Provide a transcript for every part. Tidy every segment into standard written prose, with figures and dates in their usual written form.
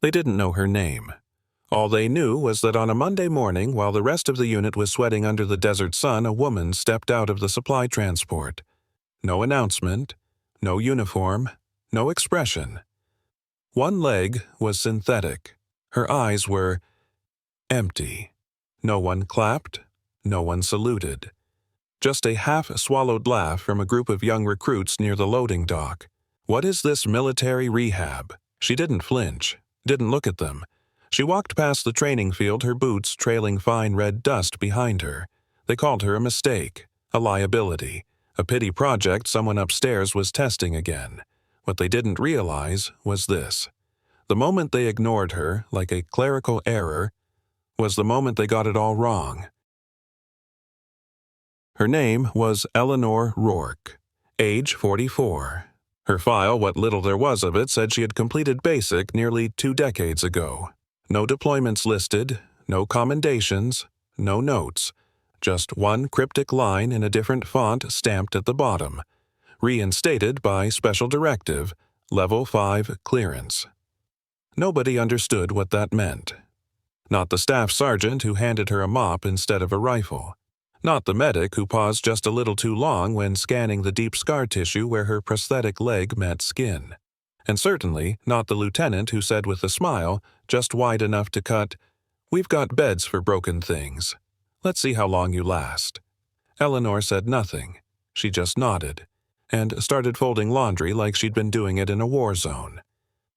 They didn't know her name. All they knew was that on a Monday morning, while the rest of the unit was sweating under the desert sun, a woman stepped out of the supply transport. No announcement, no uniform, no expression. One leg was synthetic. Her eyes were empty. No one clapped, no one saluted. Just a half-swallowed laugh from a group of young recruits near the loading dock. What is this military rehab? She didn't flinch, didn't look at them. She walked past the training field, her boots trailing fine red dust behind her. They called her a mistake, a liability, a pity project someone upstairs was testing again. What they didn't realize was this. The moment they ignored her, like a clerical error, was the moment they got it all wrong. Her name was Eleanor Rourke, age 44. Her file, what little there was of it, said she had completed basic nearly 2 decades ago. No deployments listed, no commendations, no notes, just one cryptic line in a different font stamped at the bottom. Reinstated by special directive, Level 5 clearance. Nobody understood what that meant. Not the staff sergeant who handed her a mop instead of a rifle. Not the medic who paused just a little too long when scanning the deep scar tissue where her prosthetic leg met skin. And certainly not the lieutenant who said with a smile, just wide enough to cut, "We've got beds for broken things. Let's see how long you last." Eleanor said nothing. She just nodded, and started folding laundry like she'd been doing it in a war zone.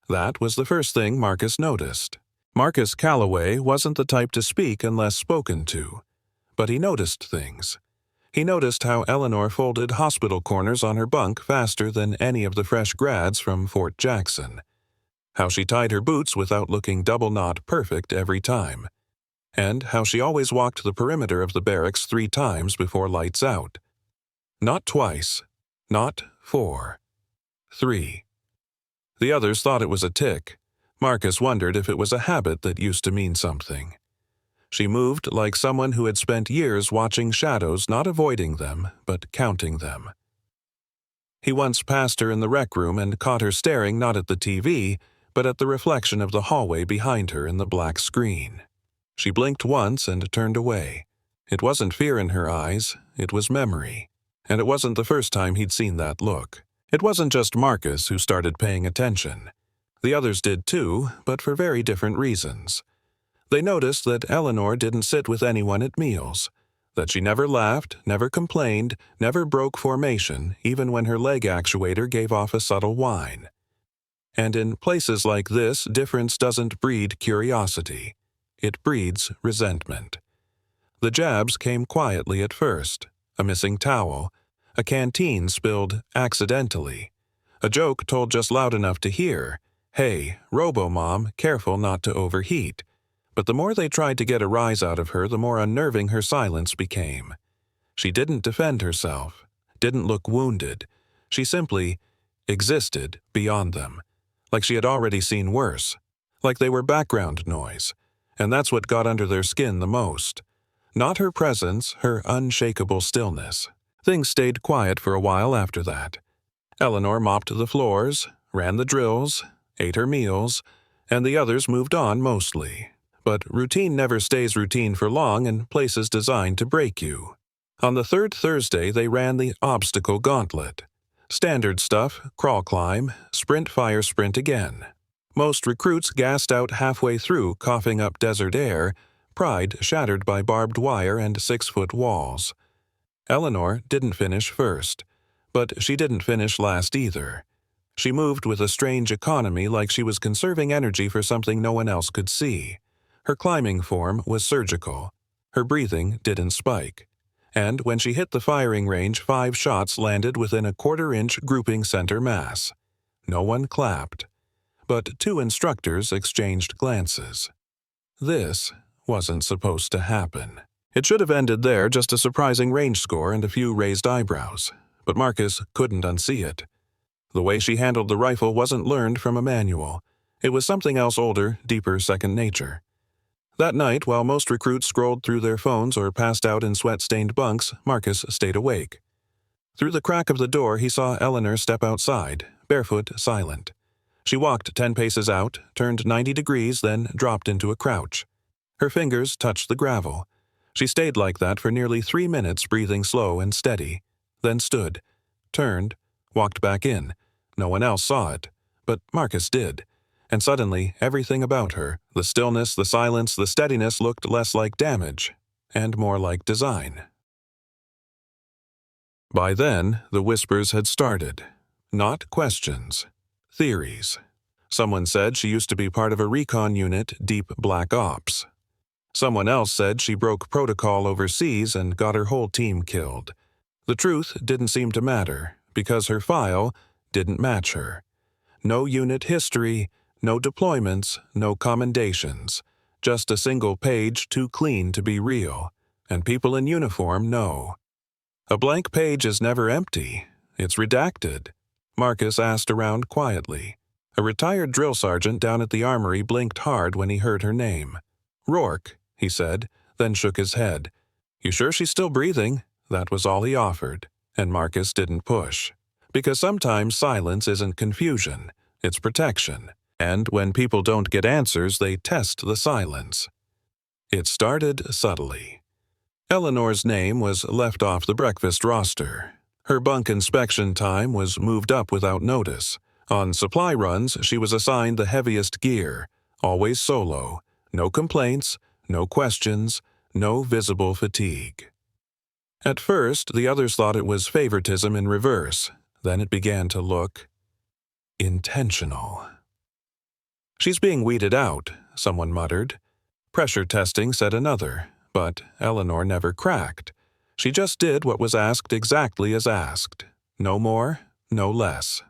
That was the first thing Marcus noticed. Marcus Calloway wasn't the type to speak unless spoken to, but he noticed things. He noticed how Eleanor folded hospital corners on her bunk faster than any of the fresh grads from Fort Jackson. How she tied her boots without looking double-knot perfect every time. And how she always walked the perimeter of the barracks 3 times before lights out. Not twice. Not 4. 3. The others thought it was a tic. Marcus wondered if it was a habit that used to mean something. She moved like someone who had spent years watching shadows, not avoiding them, but counting them. He once passed her in the rec room and caught her staring not at the TV, but at the reflection of the hallway behind her in the black screen. She blinked once and turned away. It wasn't fear in her eyes, it was memory. And it wasn't the first time he'd seen that look. It wasn't just Marcus who started paying attention. The others did too, but for very different reasons. They noticed that Eleanor didn't sit with anyone at meals, that she never laughed, never complained, never broke formation, even when her leg actuator gave off a subtle whine. And in places like this, difference doesn't breed curiosity. It breeds resentment. The jabs came quietly at first. A missing towel, a canteen spilled accidentally, a joke told just loud enough to hear, "Hey, Robo-Mom, careful not to overheat." But the more they tried to get a rise out of her, the more unnerving her silence became. She didn't defend herself, didn't look wounded. She simply existed beyond them, like she had already seen worse, like they were background noise, and that's what got under their skin the most. Not her presence, her unshakable stillness. Things stayed quiet for a while after that. Eleanor mopped the floors, ran the drills, ate her meals, and the others moved on mostly. But routine never stays routine for long in places designed to break you. On the 3rd Thursday, they ran the obstacle gauntlet. Standard stuff, crawl climb, sprint fire sprint again. Most recruits gassed out halfway through, coughing up desert air, pride shattered by barbed wire and 6-foot walls. Eleanor didn't finish first, but she didn't finish last either. She moved with a strange economy, like she was conserving energy for something no one else could see. Her climbing form was surgical. Her breathing didn't spike. And when she hit the firing range, 5 shots landed within a 1/4-inch grouping center mass. No one clapped, but 2 instructors exchanged glances. This wasn't supposed to happen. It should have ended there, just a surprising range score and a few raised eyebrows, but Marcus couldn't unsee it. The way she handled the rifle wasn't learned from a manual. It was something else older, deeper second nature. That night, while most recruits scrolled through their phones or passed out in sweat-stained bunks, Marcus stayed awake. Through the crack of the door, he saw Eleanor step outside, barefoot, silent. She walked 10 paces out, turned 90 degrees, then dropped into a crouch. Her fingers touched the gravel. She stayed like that for nearly 3 minutes, breathing slow and steady, then stood, turned, walked back in. No one else saw it, but Marcus did. And suddenly, everything about her, the stillness, the silence, the steadiness, looked less like damage and more like design. By then, the whispers had started. Not questions. Theories. Someone said she used to be part of a recon unit, Deep Black Ops. Someone else said she broke protocol overseas and got her whole team killed. The truth didn't seem to matter, because her file didn't match her. No unit history, no deployments, no commendations. Just a single page too clean to be real, and people in uniform know. A blank page is never empty. It's redacted. Marcus asked around quietly. A retired drill sergeant down at the armory blinked hard when he heard her name. "Rourke," he said, then shook his head. "You sure she's still breathing?" That was all he offered, and Marcus didn't push. Because sometimes silence isn't confusion, it's protection. And when people don't get answers, they test the silence. It started subtly. Eleanor's name was left off the breakfast roster. Her bunk inspection time was moved up without notice. On supply runs, she was assigned the heaviest gear, always solo. No complaints, no questions, no visible fatigue. At first, the others thought it was favoritism in reverse. Then it began to look intentional. "She's being weeded out," someone muttered. "Pressure testing," said another, but Eleanor never cracked. She just did what was asked exactly as asked. No more, no less.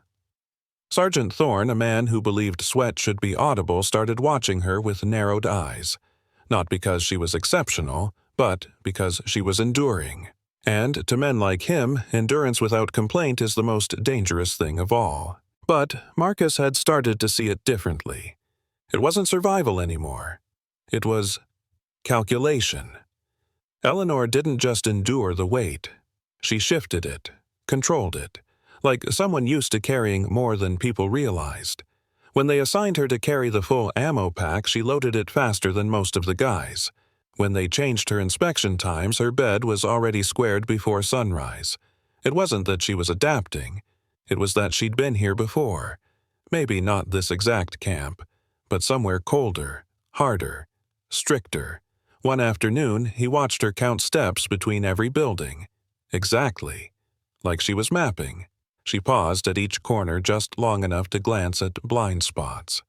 Sergeant Thorne, a man who believed sweat should be audible, started watching her with narrowed eyes. Not because she was exceptional, but because she was enduring. And to men like him, endurance without complaint is the most dangerous thing of all. But Marcus had started to see it differently. It wasn't survival anymore. It was calculation. Eleanor didn't just endure the weight. She shifted it, controlled it, like someone used to carrying more than people realized. When they assigned her to carry the full ammo pack, she loaded it faster than most of the guys. When they changed her inspection times, her bed was already squared before sunrise. It wasn't that she was adapting. It was that she'd been here before. Maybe not this exact camp, but somewhere colder, harder, stricter. One afternoon, he watched her count steps between every building. Exactly. Like she was mapping. She paused at each corner just long enough to glance at blind spots.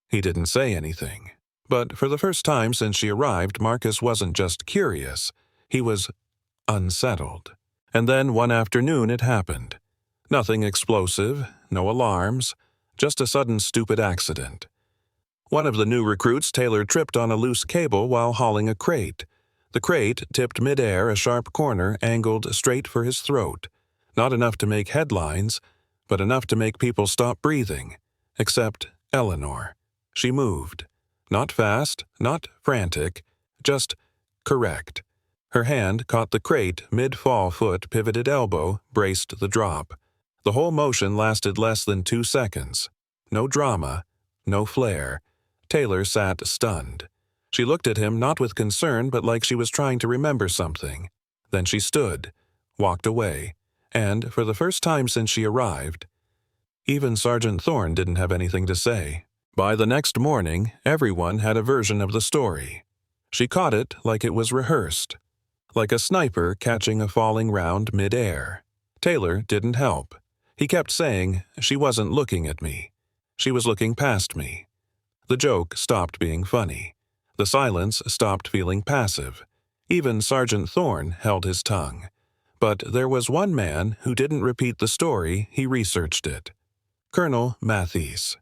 He didn't say anything. But for the first time since she arrived, Marcus wasn't just curious. He was unsettled. And then one afternoon it happened. Nothing explosive, no alarms, just a sudden stupid accident. One of the new recruits, Taylor, tripped on a loose cable while hauling a crate. The crate tipped midair, a sharp corner angled straight for his throat. Not enough to make headlines, but enough to make people stop breathing. Except Eleanor. She moved. Not fast, not frantic, just correct. Her hand caught the crate, mid-fall foot, pivoted elbow, braced the drop. The whole motion lasted less than 2 seconds. No drama, no flair. Taylor sat stunned. She looked at him not with concern, but like she was trying to remember something. Then she stood, walked away, and, for the first time since she arrived, even Sergeant Thorne didn't have anything to say. By the next morning, everyone had a version of the story. She caught it like it was rehearsed, like a sniper catching a falling round mid-air. Taylor didn't help. He kept saying, "She wasn't looking at me. She was looking past me." The joke stopped being funny. The silence stopped feeling passive. Even Sergeant Thorne held his tongue. But there was one man who didn't repeat the story, he researched it. Colonel Mathis.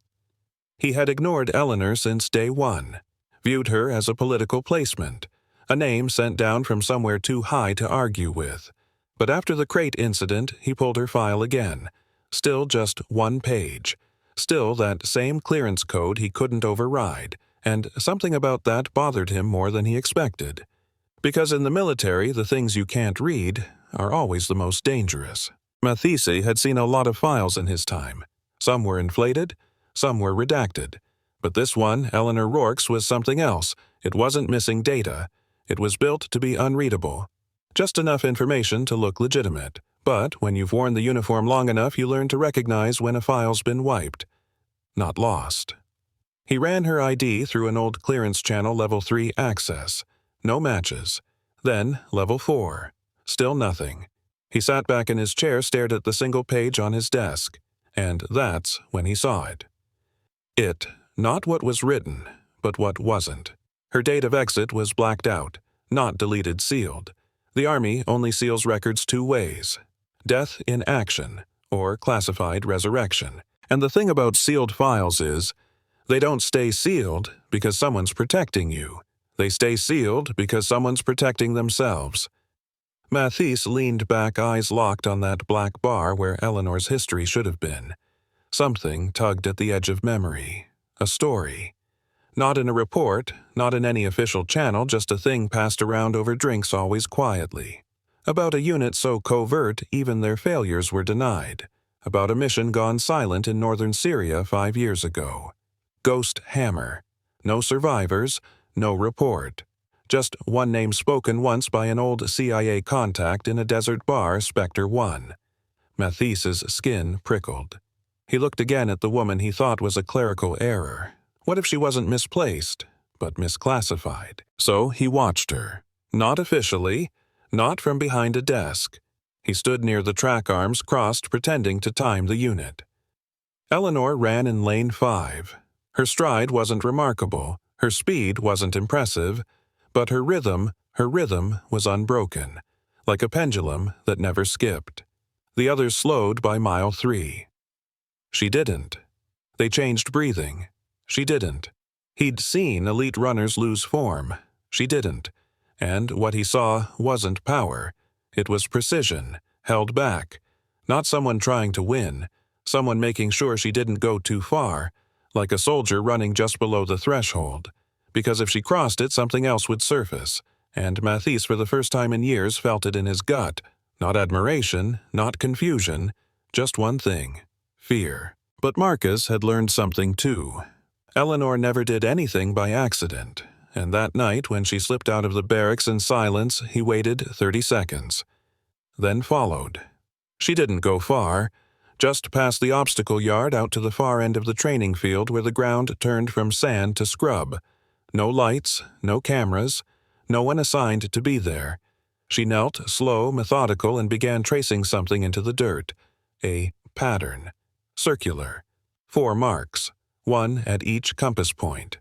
He had ignored Eleanor since day one, viewed her as a political placement, a name sent down from somewhere too high to argue with. But after the crate incident, he pulled her file again. Still just 1 page. Still that same clearance code he couldn't override, and something about that bothered him more than he expected. Because in the military, the things you can't read are always the most dangerous. Mathise had seen a lot of files in his time. Some were inflated, Some were redacted. But this one, Eleanor Rourke's, was something else. It wasn't missing data. It was built to be unreadable. Just enough information to look legitimate. But when you've worn the uniform long enough, you learn to recognize when a file's been wiped, not lost. He ran her ID through an old clearance channel Level 3 access. No matches. Then Level 4. Still nothing. He sat back in his chair, stared at the single page on his desk. And that's when he saw it. Not what was written, but what wasn't. Her date of exit was blacked out, not deleted sealed. The Army only seals records 2 ways: death in action, or classified resurrection. And the thing about sealed files is, they don't stay sealed because someone's protecting you. They stay sealed because someone's protecting themselves. Mathis leaned back, eyes locked on that black bar where Eleanor's history should have been. Something tugged at the edge of memory. A story. Not in a report, not in any official channel, just a thing passed around over drinks always quietly. About a unit so covert even their failures were denied. About a mission gone silent in northern Syria 5 years ago. Ghost Hammer. No survivors, no report. Just one name spoken once by an old CIA contact in a desert bar, Spectre 1. Mathis's skin prickled. He looked again at the woman he thought was a clerical error. What if she wasn't misplaced, but misclassified? So he watched her. Not officially, not from behind a desk. He stood near the track, arms crossed, pretending to time the unit. Eleanor ran in lane 5. Her stride wasn't remarkable, her speed wasn't impressive, but her rhythm was unbroken, like a pendulum that never skipped. The others slowed by mile 3. She didn't. They changed breathing. She didn't. He'd seen elite runners lose form. She didn't. And what he saw wasn't power. It was precision, held back. Not someone trying to win, someone making sure she didn't go too far, like a soldier running just below the threshold. Because if she crossed it, something else would surface. And Mathis, for the first time in years, felt it in his gut. Not admiration, not confusion, just one thing. Fear. But Marcus had learned something too. Eleanor never did anything by accident, and that night when she slipped out of the barracks in silence, he waited 30 seconds. Then followed. She didn't go far, just past the obstacle yard out to the far end of the training field where the ground turned from sand to scrub. No lights, no cameras, no one assigned to be there. She knelt, slow, methodical, and began tracing something into the dirt. A pattern. Circular. 4 marks, 1 at each compass point.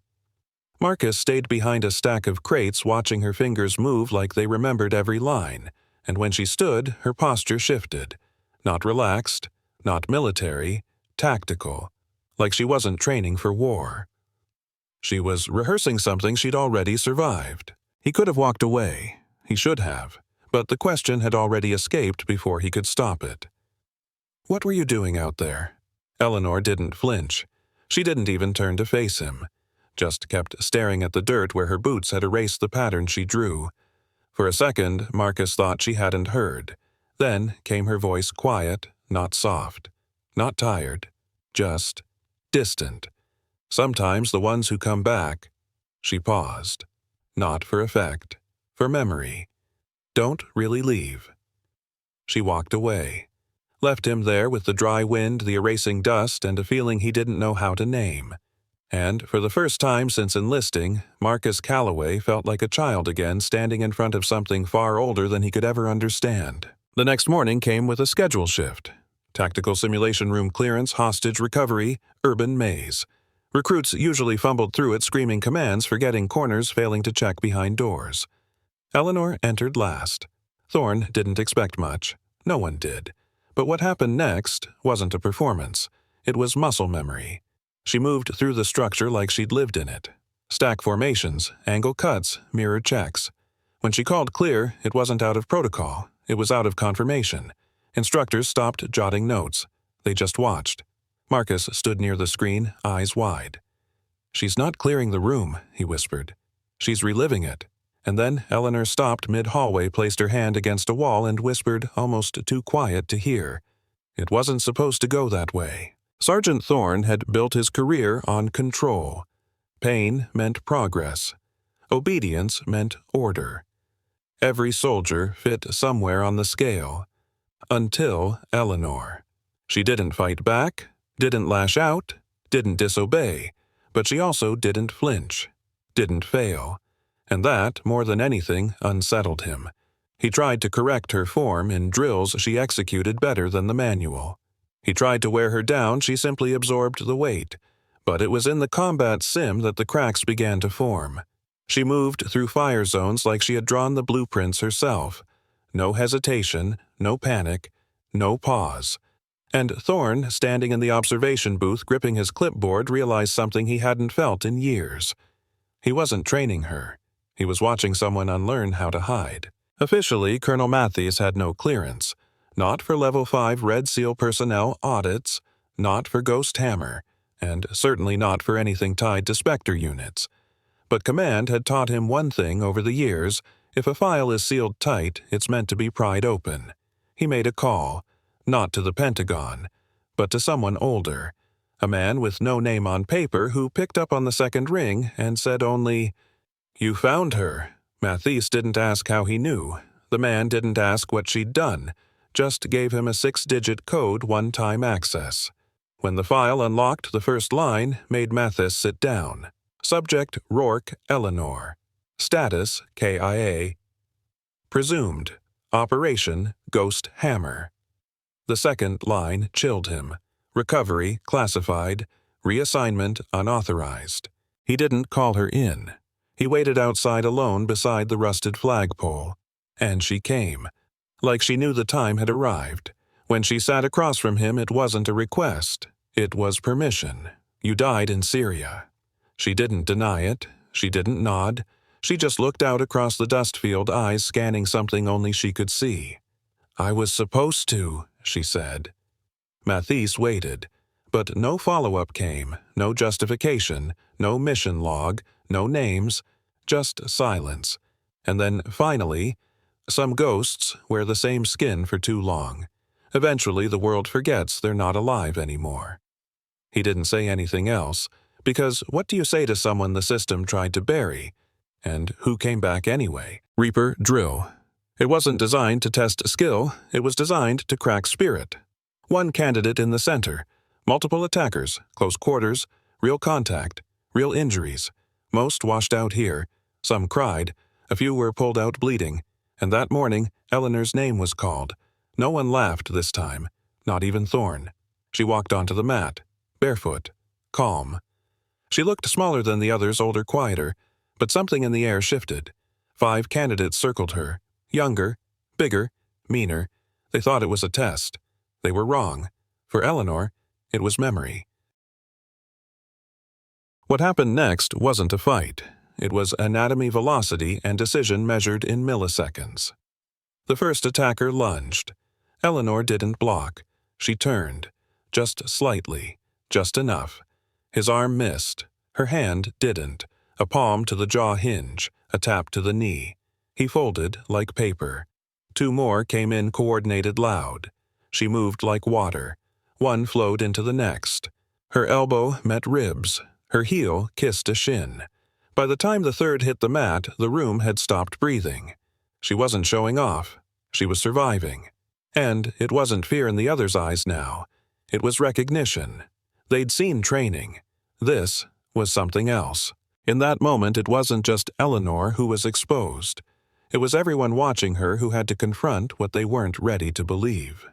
Marcus stayed behind a stack of crates, watching her fingers move like they remembered every line, and when she stood, her posture shifted. Not relaxed, not military, tactical, like she wasn't training for war. She was rehearsing something she'd already survived. He could have walked away. He should have. But the question had already escaped before he could stop it. "What were you doing out there?" Eleanor didn't flinch. She didn't even turn to face him. Just kept staring at the dirt where her boots had erased the pattern she drew. For a second, Marcus thought she hadn't heard. Then came her voice, quiet, not soft, not tired, just distant. Sometimes the ones who come back. She paused. Not for effect, for memory. Don't really leave. She walked away. Left him there with the dry wind, the erasing dust, and a feeling he didn't know how to name. And for the first time since enlisting, Marcus Calloway felt like a child again, standing in front of something far older than he could ever understand. The next morning came with a schedule shift. Tactical simulation room clearance, hostage recovery, urban maze. Recruits usually fumbled through it, screaming commands, forgetting corners, failing to check behind doors. Eleanor entered last. Thorne didn't expect much. No one did. But what happened next wasn't a performance. It was muscle memory. She moved through the structure like she'd lived in it. Stack formations, angle cuts, mirror checks. When she called clear, it wasn't out of protocol. It was out of confirmation. Instructors stopped jotting notes. They just watched. Marcus stood near the screen, eyes wide. "She's not clearing the room," he whispered. "She's reliving it." And then Eleanor stopped mid-hallway, placed her hand against a wall, and whispered, almost too quiet to hear. "It wasn't supposed to go that way." Sergeant Thorne had built his career on control. Pain meant progress. Obedience meant order. Every soldier fit somewhere on the scale. Until Eleanor. She didn't fight back, didn't lash out, didn't disobey, but she also didn't flinch, didn't fail. And that, more than anything, unsettled him. He tried to correct her form in drills she executed better than the manual. He tried to wear her down, she simply absorbed the weight. But it was in the combat sim that the cracks began to form. She moved through fire zones like she had drawn the blueprints herself. No hesitation, no panic, no pause. And Thorne, standing in the observation booth gripping his clipboard, realized something he hadn't felt in years. He wasn't training her. He was watching someone unlearn how to hide. Officially, Colonel Matthews had no clearance. Not for Level 5 Red Seal personnel audits, not for Ghost Hammer, and certainly not for anything tied to Spectre units. But Command had taught him one thing over the years: if a file is sealed tight, it's meant to be pried open. He made a call, not to the Pentagon, but to someone older, a man with no name on paper who picked up on the second ring and said only, "You found her." Mathies didn't ask how he knew. The man didn't ask what she'd done, just gave him a 6-digit code one-time access. When the file unlocked, the first line made Mathis sit down. Subject: Rourke Eleanor. Status: KIA. Presumed: Operation Ghost Hammer. The second line chilled him. Recovery classified. Reassignment unauthorized. He didn't call her in. He waited outside alone beside the rusted flagpole. And she came. Like she knew the time had arrived. When she sat across from him, it wasn't a request. It was permission. You died in Syria. She didn't deny it. She didn't nod. She just looked out across the dust field, eyes scanning something only she could see. "I was supposed to," she said. Mathies waited. But no follow-up came, no justification, no mission log, no names, just silence. And then, finally, some ghosts wear the same skin for too long. Eventually, the world forgets they're not alive anymore. He didn't say anything else, because what do you say to someone the system tried to bury? And who came back anyway? Reaper drill. It wasn't designed to test skill, it was designed to crack spirit. One candidate in the center. Multiple attackers, close quarters, real contact, real injuries. Most washed out here. Some cried. A few were pulled out bleeding. And that morning, Eleanor's name was called. No one laughed this time, not even Thorne. She walked onto the mat, barefoot, calm. She looked smaller than the others, older, quieter, but something in the air shifted. 5 candidates circled her. Younger, bigger, meaner. They thought it was a test. They were wrong. For Eleanor, it was memory. What happened next wasn't a fight. It was anatomy velocity and decision measured in milliseconds. The first attacker lunged. Eleanor didn't block. She turned. Just slightly. Just enough. His arm missed. Her hand didn't. A palm to the jaw hinge. A tap to the knee. He folded like paper. 2 more came in coordinated loud. She moved like water. One flowed into the next. Her elbow met ribs. Her heel kissed a shin. By the time the third hit the mat, the room had stopped breathing. She wasn't showing off. She was surviving. And it wasn't fear in the others' eyes now. It was recognition. They'd seen training. This was something else. In that moment, it wasn't just Eleanor who was exposed. It was everyone watching her who had to confront what they weren't ready to believe.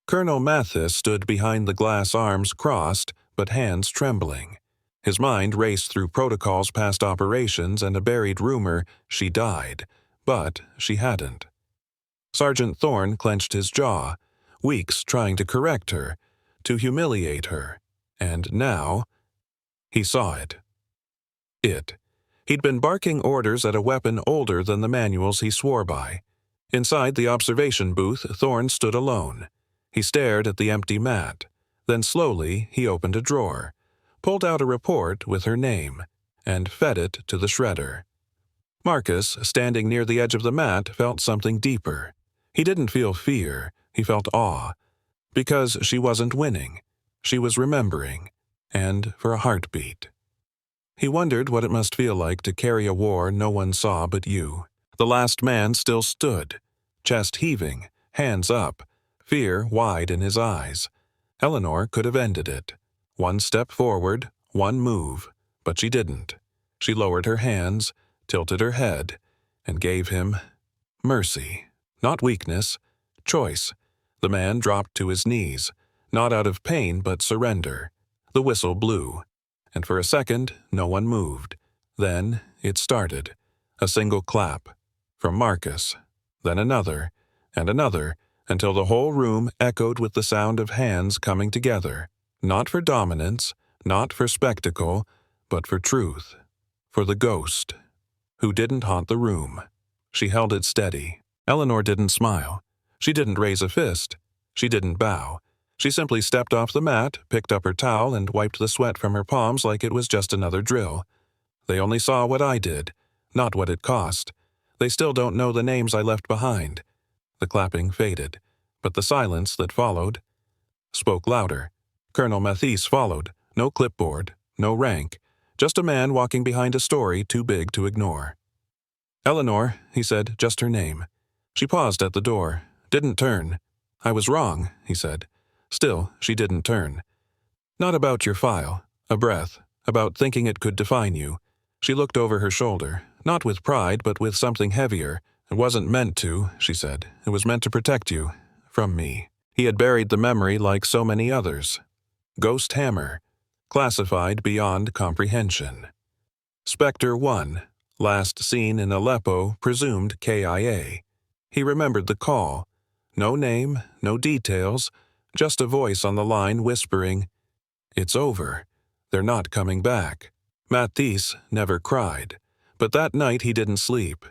Colonel Mathis stood behind the glass, arms crossed, but hands trembling. His mind raced through protocols, past operations, and a buried rumor she died, but she hadn't. Sergeant Thorne clenched his jaw, weeks trying to correct her, to humiliate her, and now he saw it. He'd been barking orders at a weapon older than the manuals he swore by. Inside the observation booth, Thorne stood alone. He stared at the empty mat. Then slowly he opened a drawer, pulled out a report with her name, and fed it to the shredder. Marcus, standing near the edge of the mat, felt something deeper. He didn't feel fear, he felt awe. Because she wasn't winning. She was remembering, and for a heartbeat. He wondered what it must feel like to carry a war no one saw but you. The last man still stood, chest heaving, hands up, fear wide in his eyes. Eleanor could have ended it. One step forward, one move, but she didn't. She lowered her hands, tilted her head, and gave him mercy. Not weakness, choice. The man dropped to his knees, not out of pain but surrender. The whistle blew, and for a second no one moved. Then it started. A single clap. From Marcus. Then another, and another, until the whole room echoed with the sound of hands coming together. Not for dominance, not for spectacle, but for truth. For the ghost, who didn't haunt the room. She held it steady. Eleanor didn't smile. She didn't raise a fist. She didn't bow. She simply stepped off the mat, picked up her towel, and wiped the sweat from her palms like it was just another drill. They only saw what I did, not what it cost. They still don't know the names I left behind. The clapping faded, but the silence that followed spoke louder. Colonel Mathis followed. No clipboard, no rank, just a man walking behind a story too big to ignore. Eleanor, he said, just her name. She paused at the door, didn't turn. I was wrong, he said. Still, she didn't turn. Not about your file, a breath, about thinking it could define you. She looked over her shoulder, not with pride, but with something heavier. It wasn't meant to, she said. It was meant to protect you. From me. He had buried the memory like so many others. Ghost Hammer. Classified beyond comprehension. Spectre 1. Last seen in Aleppo, presumed KIA. He remembered the call. No name, no details, just a voice on the line whispering, "It's over. They're not coming back." Mathis never cried, but that night he didn't sleep.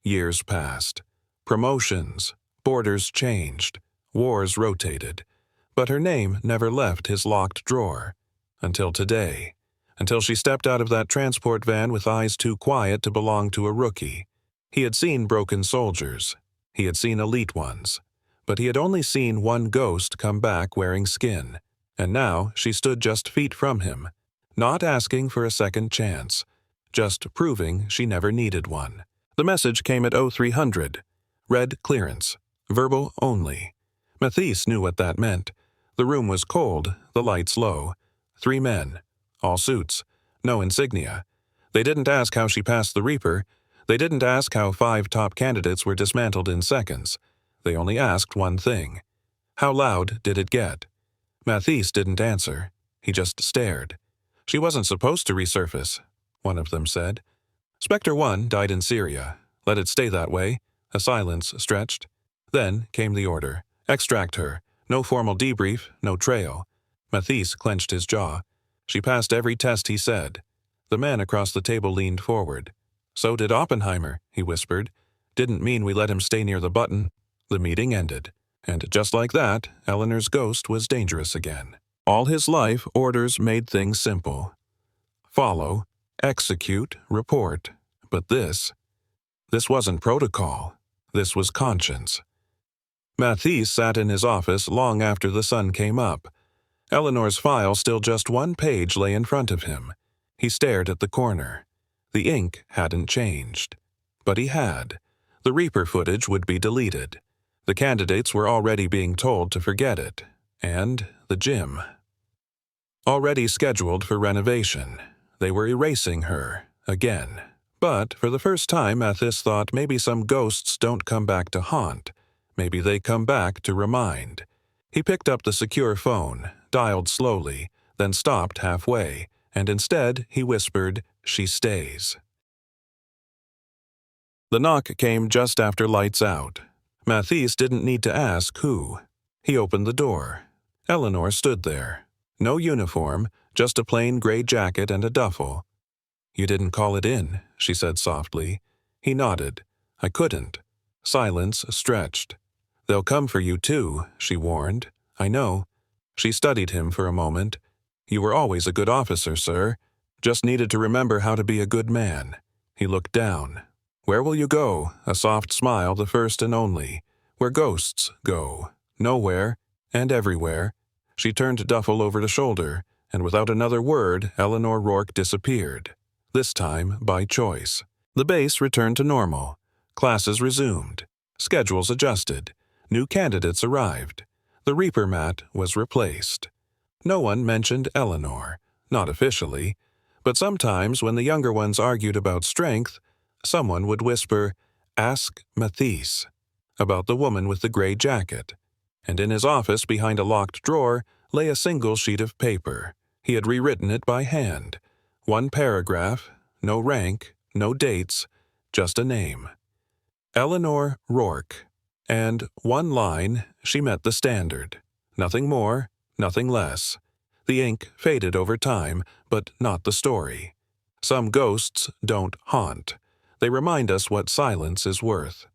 Years passed. Promotions, borders changed, wars rotated, but her name never left his locked drawer. Until today. Until she stepped out of that transport van with eyes too quiet to belong to a rookie. He had seen broken soldiers. He had seen elite ones. But he had only seen one ghost come back wearing skin. And now she stood just feet from him, not asking for a second chance, just proving she never needed one. The message came at 0300. Red clearance. Verbal only. Mathis knew what that meant. The room was cold, the lights low. 3 men. All suits. No insignia. They didn't ask how she passed the Reaper. They didn't ask how 5 top candidates were dismantled in seconds. They only asked one thing. How loud did it get? Mathis didn't answer. He just stared. She wasn't supposed to resurface, one of them said. Spectre 1 died in Syria. Let it stay that way. A silence stretched. Then came the order. Extract her. No formal debrief, no trail. Mathis clenched his jaw. She passed every test he said. The man across the table leaned forward. So did Oppenheimer, he whispered. Didn't mean we let him stay near the button. The meeting ended. And just like that, Eleanor's ghost was dangerous again. All his life, orders made things simple. Follow, execute, report. But this wasn't protocol. This was conscience. Mathis sat in his office long after the sun came up. Eleanor's file still just one page lay in front of him. He stared at the corner. The ink hadn't changed. But he had. The Reaper footage would be deleted. The candidates were already being told to forget it. And the gym. Already scheduled for renovation. They were erasing her, again. But for the first time, Mathis thought maybe some ghosts don't come back to haunt. Maybe they come back to remind. He picked up the secure phone, dialed slowly, then stopped halfway, and instead he whispered, "She stays." The knock came just after lights out. Mathis didn't need to ask who. He opened the door. Eleanor stood there. No uniform, just a plain gray jacket and a duffel. "You didn't call it in," she said softly. He nodded. "I couldn't." Silence stretched. "They'll come for you too," she warned. "I know." She studied him for a moment. "You were always a good officer, sir. Just needed to remember how to be a good man." He looked down. "Where will you go?" A soft smile, the first and only. "Where ghosts go. Nowhere and everywhere." She turned Duffel over to shoulder, and without another word, Eleanor Rourke disappeared, this time by choice. The base returned to normal. Classes resumed. Schedules adjusted. New candidates arrived. The Reaper mat was replaced. No one mentioned Eleanor, not officially, but sometimes when the younger ones argued about strength, someone would whisper, "Ask Matisse," about the woman with the gray jacket. And in his office behind a locked drawer lay a single sheet of paper. He had rewritten it by hand. One paragraph, no rank, no dates, just a name. Eleanor Rourke. And one line, she met the standard. Nothing more, nothing less. The ink faded over time, but not the story. Some ghosts don't haunt. They remind us what silence is worth.